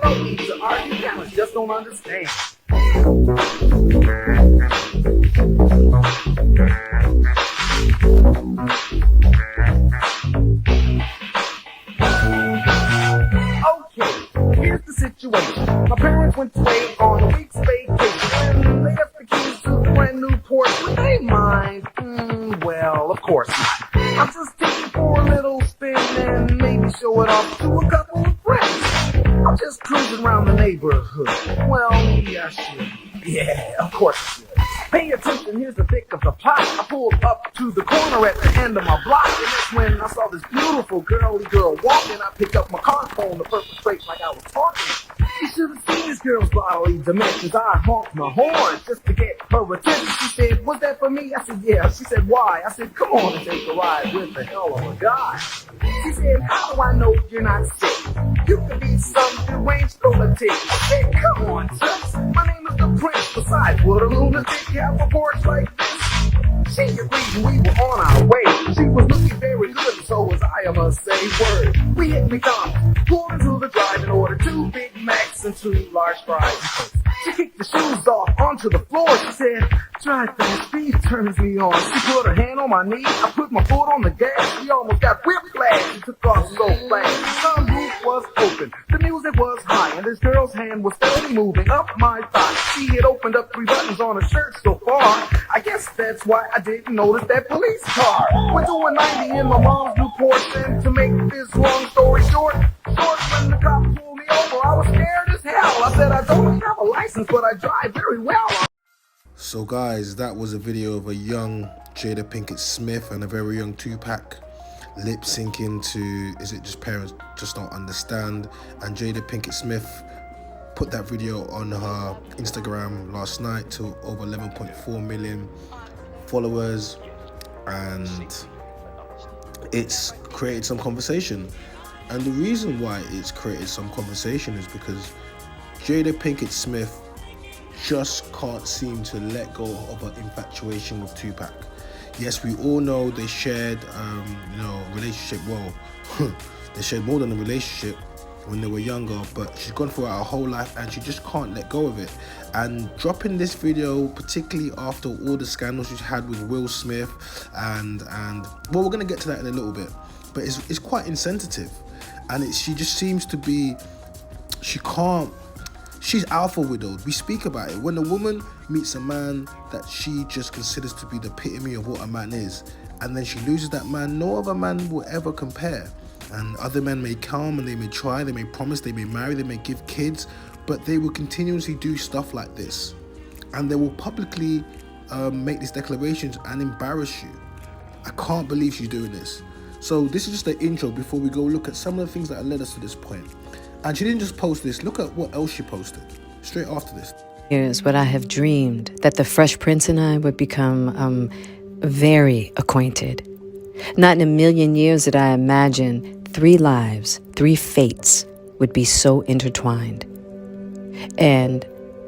no need to argue, parents just don't understand. Okay, here's the situation. My parents went away on a week's vacation. When they left the keys to the brand new Porsche, would they mind? Well, of course not. I'm just taking for a little spin and maybe show it off to a couple of friends. I'm just cruising around the neighborhood. Well, maybe I should. Yeah, of course I should. Pay attention, here's the thick of the plot. I pulled up to the corner at the end of my block, and that's when I saw this beautiful girly girl walking. I picked up my car phone to perpetrate like I was talking. You should have seen this girl's bodily dimensions. I honked my horn just to get her attention. She said, was that for me? I said, yeah. She said, why? I said, come on and take a ride with the hell of a guy. She said, how do I know you're not sick? You could be some deranged lunatic. I said, come on, Tux. My name is the Prince. Besides, would a lunatic have a porch like this? She agreed and we were on our way. She was looking very good, and so was I must say. Word. We hit McDonald's, pulled into the drive and ordered 2 Big Macs and 2 large fries. She kicked the shoes off onto the floor. She said, drive fast, speed turns me on. She put her hand on my knee. I put my foot on the gas. We almost got whiplash. She took off so fast. The sunroof was open. The music was high. And this girl's hand was steadily moving up my thigh. She had opened up 3 buttons on her shirt so far. I guess that's why I didn't notice that police car. Went to a 90 in my mom's new Porsche. And to make this long story short, when the cop pulled me over, I was scared as hell. I said, I don't have a license, but I drive very well. So guys, that was a video of a young Jada Pinkett Smith and a very young Tupac lip syncing to Is It Just Parents Just Don't Understand. And Jada Pinkett Smith put that video on her Instagram last night to over 11.4 million followers, and it's created some conversation. And the reason why it's created some conversation is because Jada Pinkett Smith just can't seem to let go of her infatuation with Tupac. Yes, we all know they shared, relationship. Well, they shared more than a relationship when they were younger, but she's gone throughout her whole life and she just can't let go of it. And dropping this video, particularly after all the scandals she's had with Will Smith, and well, we're gonna get to that in a little bit, but it's quite insensitive, and she just seems to be, she's alpha widowed. We speak about it. When a woman meets a man that she just considers to be the epitome of what a man is, and then she loses that man, no other man will ever compare. And other men may come and they may try, they may promise, they may marry, they may give kids, but they will continuously do stuff like this. And they will publicly make these declarations and embarrass you. I can't believe she's doing this. So this is just the intro before we go look at some of the things that led us to this point. And she didn't just post this, look at what else she posted straight after this. Here's what I have dreamed, that the Fresh Prince and I would become very acquainted. Not in a million years did I imagine 3 lives, 3 fates would be so intertwined. And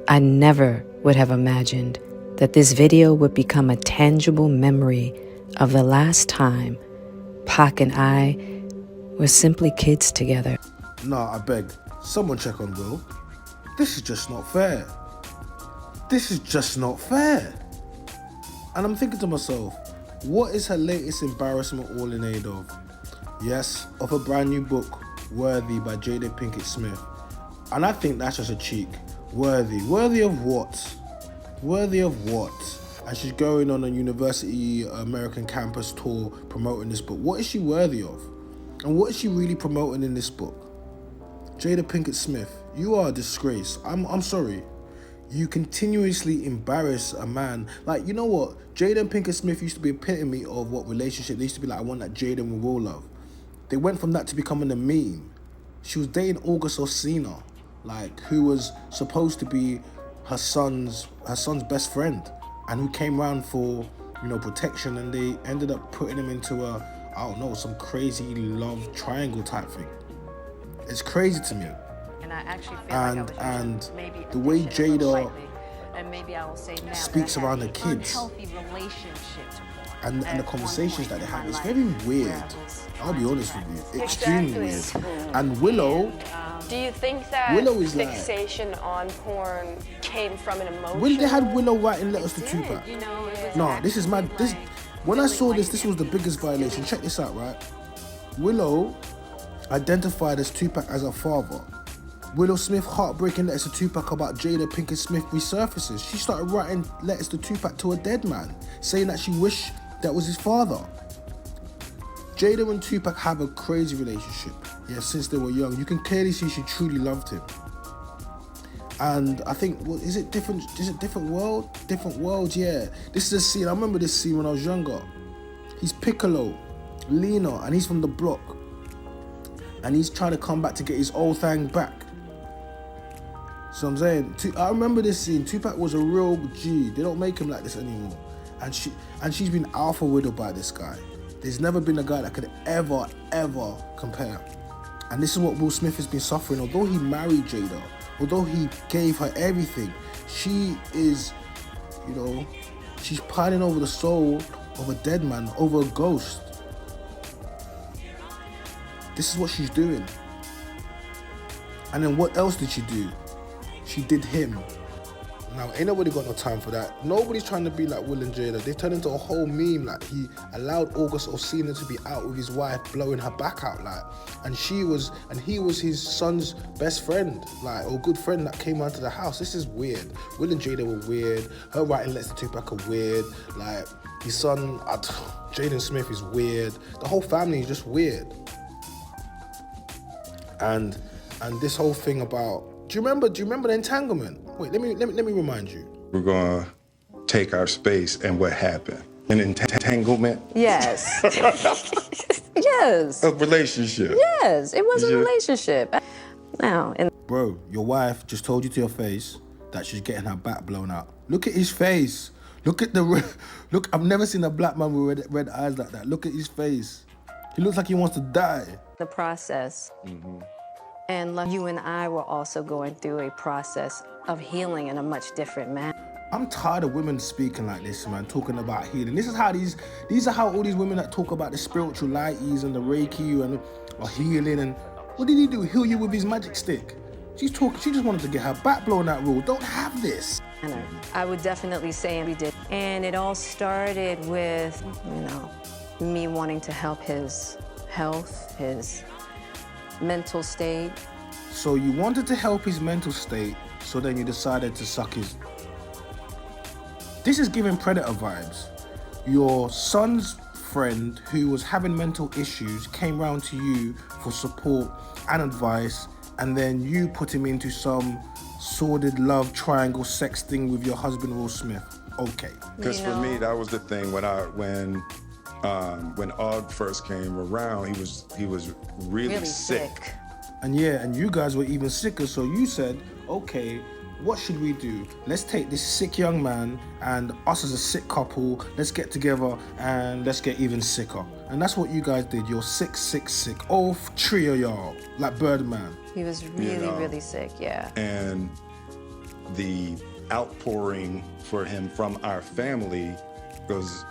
I never would have imagined that this video would become a tangible memory of the last time Pac and I were simply kids together. Nah, I beg, someone check on Will. This is just not fair. This is just not fair. And I'm thinking to myself, what is her latest embarrassment all in aid of? Yes, of a brand new book, Worthy by Jada Pinkett Smith. And I think that's just a cheek. Worthy. Worthy of what? Worthy of what? And she's going on a university American campus tour promoting this book. What is she worthy of? And what is she really promoting in this book? Jada Pinkett Smith, you are a disgrace. I'm sorry. You continuously embarrass a man. Like, you know what? Jada and Pinkett Smith used to be epitome of what relationship. They used to be like, I want that Jada and Will love. They went from that to becoming a meme. She was dating August Alsina, like, who was supposed to be her son's best friend, and who came around for, protection, and they ended up putting him into some crazy love triangle type thing. It's crazy to me. And I actually feel and the way Jada and maybe I will say now speaks that I around had the an kids. unhealthy relationship to porn. And the At conversations one that they point had in is my very life weird. where I was I'll be trying to honest with practice you, my extremely Exactly. weird. And Willow, Do you think that Willow is like- fixation on porn came from an emotion? when they had Willow writing letters to Tupac. You know, it was No, this is mad. actually This, like when I feeling saw like this, this was the an biggest violation. Check this out, right? Willow identified as Tupac as her father. Willow Smith heartbreaking letters to Tupac about Jada Pinkett Smith resurfaces. She started writing letters to Tupac to a dead man, saying that she wished that was his father. Jada and Tupac have a crazy relationship. Yeah, since they were young. You can clearly see she truly loved him. And I think, well, is it different world? Different worlds, yeah. This is a scene, I remember this scene when I was younger. He's Piccolo, Lena, and he's from the block. And he's trying to come back to get his old thing back. So I'm saying, I remember this scene. Tupac was a real G. They don't make him like this anymore. And she's been alpha widowed by this guy. There's never been a guy that could ever compare. And this is what Will Smith has been suffering. Although he married Jada, although he gave her everything, she is, you know, she's pining over the soul of a dead man, over a ghost. This is what she's doing. And then what else did she do? She did him. Now, ain't nobody got no time for that. Nobody's trying to be like Will and Jada. They turned into a whole meme. Like, he allowed August Alsina to be out with his wife, blowing her back out. Like, and he was his son's best friend, like, or good friend that came onto the house. This is weird. Will and Jada were weird. Her writing letters to Tupac are weird. Like, his son, Jaden Smith, is weird. The whole family is just weird. And this whole thing about, do you remember the entanglement? Wait, let me remind you. We're gonna take our space, and what happened? An entanglement? Yes. Yes. A relationship. Yes, it was a Yeah. relationship. Now, and Bro, your wife just told you to your face that she's getting her back blown out. Look at his face. Look, I've never seen a black man with red eyes like that. Look at his face. He looks like he wants to die. the process. And like you and I were also going through a process of healing in a much different manner. I'm tired of women speaking like this, man, talking about healing. This is how these are how all these women that talk about the spiritualities and the Reiki and are healing. And what did he do? Heal you with his magic stick? She just wanted to get her back blown out. Rule. Don't have this. I would definitely say we did. And it all started with, me wanting to help his health, his mental state. So you wanted to help his mental state, so then you decided to suck his... This is giving Predator vibes. Your son's friend who was having mental issues came round to you for support and advice, and then you put him into some sordid love triangle sex thing with your husband, Will Smith. Okay. Because for me, that was the thing when Og first came around, he was really sick. And you guys were even sicker, so you said, okay, what should we do? Let's take this sick young man and us as a sick couple, let's get together and let's get even sicker. And that's what you guys did. You're sick. All three of y'all, like Birdman. He was really, really sick, yeah. And the outpouring for him from our family was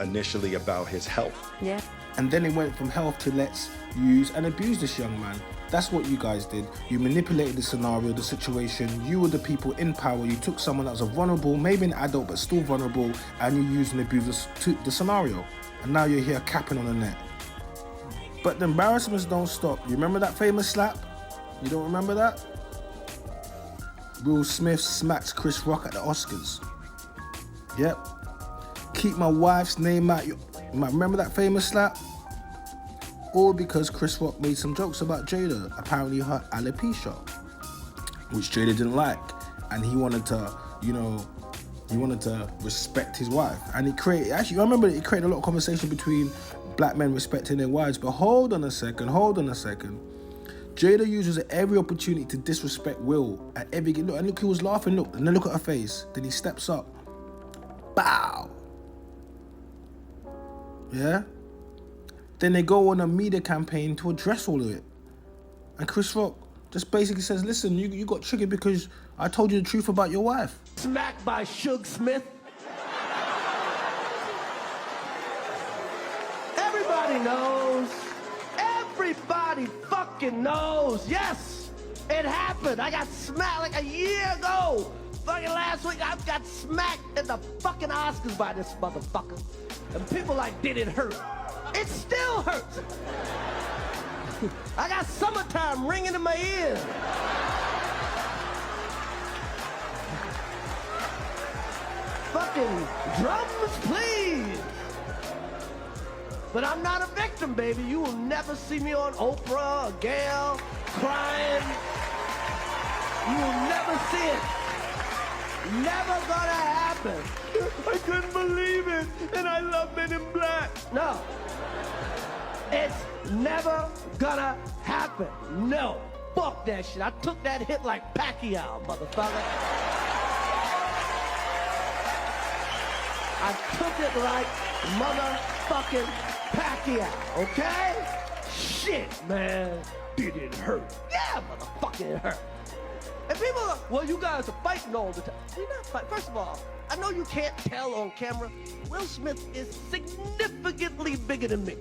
initially about his health. Yeah. And then it went from health to let's use and abuse this young man. That's what you guys did. You manipulated the scenario, the situation. You were the people in power. You took someone that was a vulnerable, maybe an adult, but still vulnerable, and you used and abused the scenario. And now you're here capping on the net. But the embarrassments don't stop. You remember that famous slap? You don't remember that? Will Smith smacks Chris Rock at the Oscars. Yep. Keep my wife's name out your... Remember that famous slap? All because Chris Rock made some jokes about Jada, apparently her alopecia, which Jada didn't like. And he wanted to, respect his wife. And it created, actually, I remember it created a lot of conversation between black men respecting their wives. But hold on a second. Jada uses every opportunity to disrespect Will at every... Look, he was laughing, and then look at her face. Then he steps up. Bow. Yeah? Then they go on a media campaign to address all of it. And Chris Rock just basically says, listen, you got triggered because I told you the truth about your wife. Smacked by Suge Smith. Everybody knows. Everybody fucking knows. Yes, it happened. I got smacked like a year ago. Fucking last week, I got smacked at the fucking Oscars by this motherfucker. And people like, did it hurt? It still hurts. I got summertime ringing in my ears. Fucking drums, please. But I'm not a victim, baby. You will never see me on Oprah or Gayle crying. You will never see it. Never gonna happen. I couldn't believe it, and I love Men in Black. No. It's never gonna happen. No. Fuck that shit. I took that hit like Pacquiao, motherfucker. I took it like motherfucking Pacquiao, okay? Shit, man. Did it hurt? Yeah, motherfucking it hurt. And people are, well, you guys are fighting all the time. We're not fighting. First of all, I know you can't tell on camera. Will Smith is significantly bigger than me.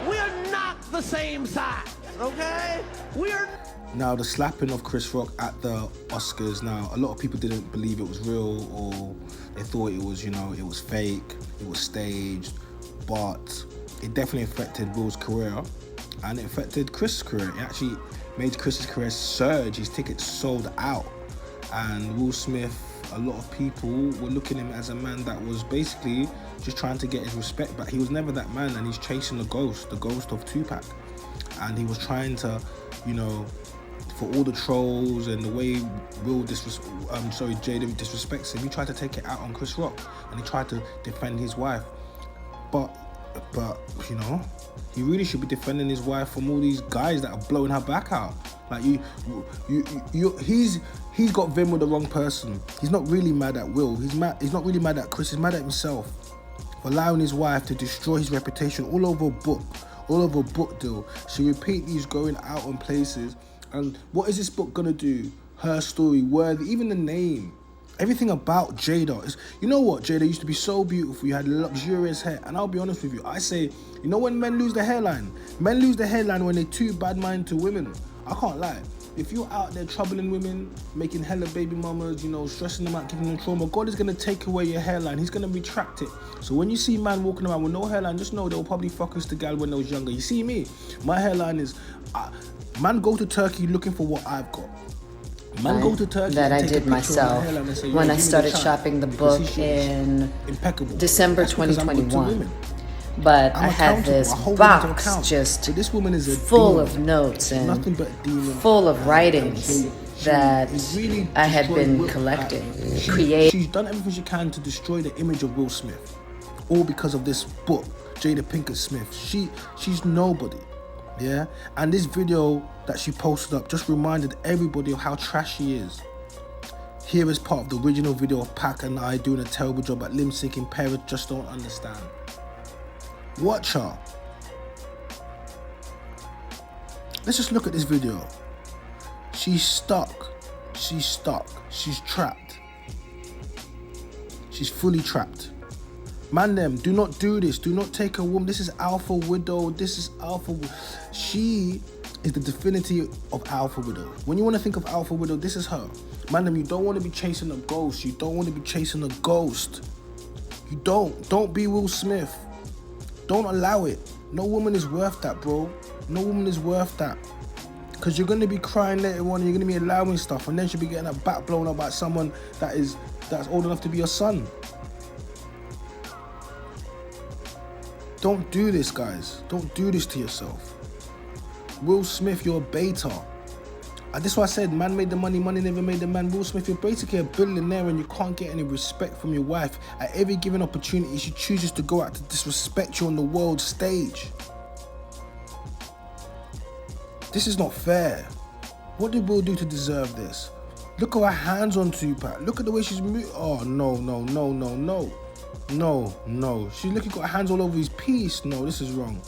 We're not the same size, okay? We're... Now, the slapping of Chris Rock at the Oscars, now, a lot of people didn't believe it was real, or they thought it was, it was fake, it was staged, but it definitely affected Will's career, and it affected Chris' career. It actually made Chris's career surge. His tickets sold out, and Will Smith, a lot of people were looking at him as a man that was basically just trying to get his respect back. He was never that man, and he's chasing the ghost of Tupac, and he was trying to, for all the trolls and the way Jada disrespects him, he tried to take it out on Chris Rock, and he tried to defend his wife, but he really should be defending his wife from all these guys that are blowing her back out. Like he's got vim with the wrong person. He's not really mad at Will. He's not really mad at Chris. He's mad at himself for allowing his wife to destroy his reputation all over a book deal. She repeatedly is going out on places, and what is this book gonna do? Her story, worthy, even the name. Everything about Jada is, you know what, Jada used to be so beautiful. You had luxurious hair, and I'll be honest with you, I say, when men lose their hairline? Men lose their hairline when they're too bad-minded to women. I can't lie. If you're out there troubling women, making hella baby mamas, stressing them out, giving them trauma, God is going to take away your hairline. He's going to retract it. So when you see man walking around with no hairline, just know they'll probably fuck us to gal when they was younger. You see me? My hairline is... man go to Turkey looking for what I've got. Man go to Turkey that and I take did a picture myself of my hairline and say, when I give me the started chance. shopping the Because book she is in impeccable. December That's because I'm good to 2021. women. But I'm I had accountable. this I hold women to box account. just So this woman is a full demon. of notes and Nothing but a demon. full of writings She that really I had destroyed been Will. collecting, She's done everything she can to destroy the image of Will Smith, all because of this book, Jada Pinkett Smith. She's nobody, yeah. And this video that she posted up just reminded everybody of how trash she is. Here is part of the original video of Pac and I doing a terrible job at limb syncing. Parents just don't understand. Watch her. Let's just look at this video. She's stuck. She's stuck. She's trapped. She's fully trapped. Man them, do not do this. Do not take a woman. This is alpha widow. This is alpha. She is the definitive of alpha widow. When you want to think of alpha widow, this is her. Man them, you don't want to be chasing a ghost. You don't want to be chasing a ghost. You don't. Don't be Will Smith. Don't allow it. No woman is worth that, bro. No woman is worth that. Because you're going to be crying later on, and you're going to be allowing stuff, and then she'll be getting her back blown up by someone that's old enough to be your son. Don't do this, guys. Don't do this to yourself. Will Smith, you're a beta. And this is why I said, man made the money, money never made the man. Will Smith, you're basically a billionaire, and you can't get any respect from your wife. At every given opportunity, she chooses to go out to disrespect you on the world stage. This is not fair. What did Will do to deserve this? Look at her hands on Tupac. Look at the way she's moving. Oh, no. No. She's got her hands all over his piece. No, this is wrong.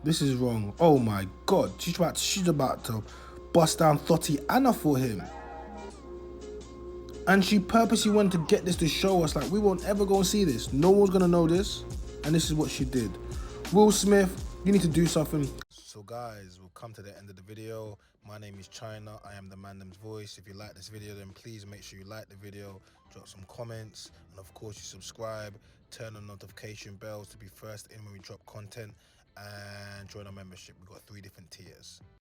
This is wrong. Oh my God. She's about to bust down Thotiana for him. And she purposely wanted to get this to show us, like, we won't ever go and see this. No one's gonna know this. And this is what she did. Will Smith, you need to do something. So guys, we'll come to the end of the video. My name is China. I am the Mandem's voice. If you like this video, then please make sure you like the video, drop some comments, and of course you subscribe, turn on notification bells to be first in when we drop content, and join our membership. We've got 3 different tiers.